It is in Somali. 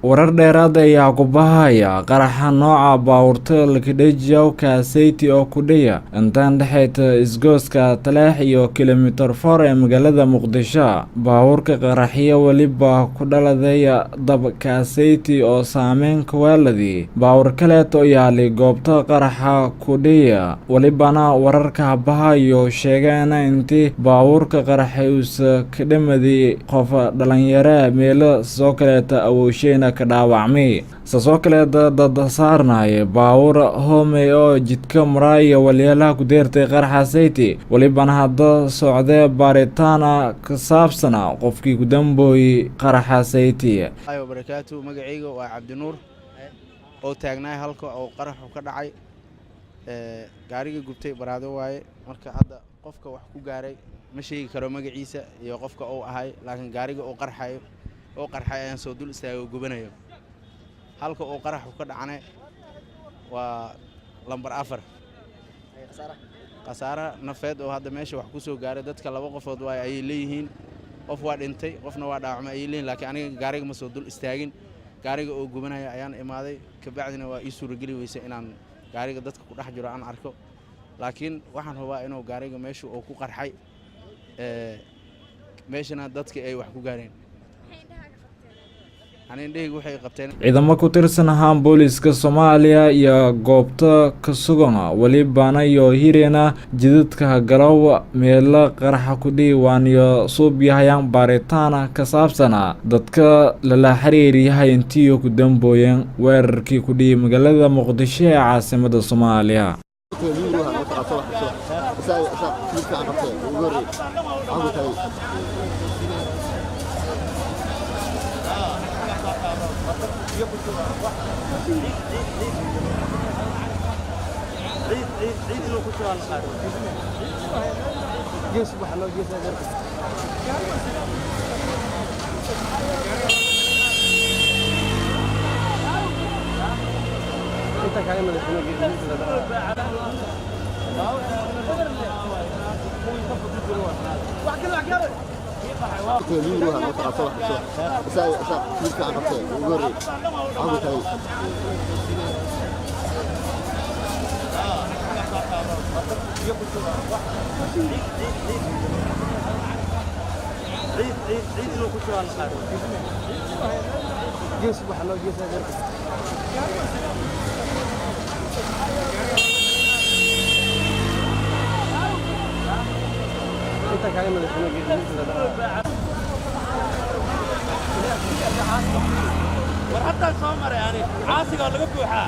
warar dheeraad ayaa ku bahaya qaraxa nooca baabuurta lakidhejiyaw kaaseyti oo ku dhaya intaan dhexeyta isgooska Taleex iyo kilomitir 4 ee magaalada Muqdisho. Baabuurka qaraxiya waliba ku dhaladay dab kaaseyti oo saameyn ku weeladi baabuur kale oo yaali goobta qaraxa ku dhaya walibana wararka bahayo sheegeen intii baabuurka qaraxay uu ka dhamaday qof dhalinyaro meel soo kaleeta awooshayna ka dhaawacmay soo kaleeta dad saarnay baabuur hoomay oo jidka maraya waliyaalaha ku deertay qaraxaasaytii walibana hadda socday baaritaan ka saabsan qofkii ku dambeeyay qaraxaasaytii. ayo barakaatu magacayga waa Cabdinuur oo taagnaa halka oo qaraxu ka dhacay gaariga gubtay baraado waaye marka hadda qofka wax ku gaaray ma sheegi karo magaciisa iyo qofka uu ahay laakiin gaariga uu qarxay ayaan soo dul istaagay gubanayo halka uu qaraxu ka dhacay waa lambar 4 qasaara nafeed oo hadda meesha wax ku soo gaaray dadka laba qofood way ay leeyihiin qof waa dhintay qofna waa dhaawacmay ay leeyihiin laakiin aniga gaariga ma soo dul istaagin gaariga oo gubanayo ayaan imaaday ka bacdina waa ii suuragali weysay inaan gaariga dadka ku dhex jiro aan arko laakiin waxaan hubaa inuu gaariga meesha uu ku qarxay meeshana dadka ay wax ku gaareen ciidamo ku tirsan ahaan booliska Soomaaliya iyo goobta ka sugan walibana iyo hirena jidadka galaw meel qaraxa ku diiwaan iyo suubyahayaan baaritaan ka saabsan dadka la xiriiriyay intii ku dambeeyeen weerarkii ku dhigay magaalada Muqdisho ee caasimadda Soomaaliya. war hadda soo maray ani caasiga laga buuxaa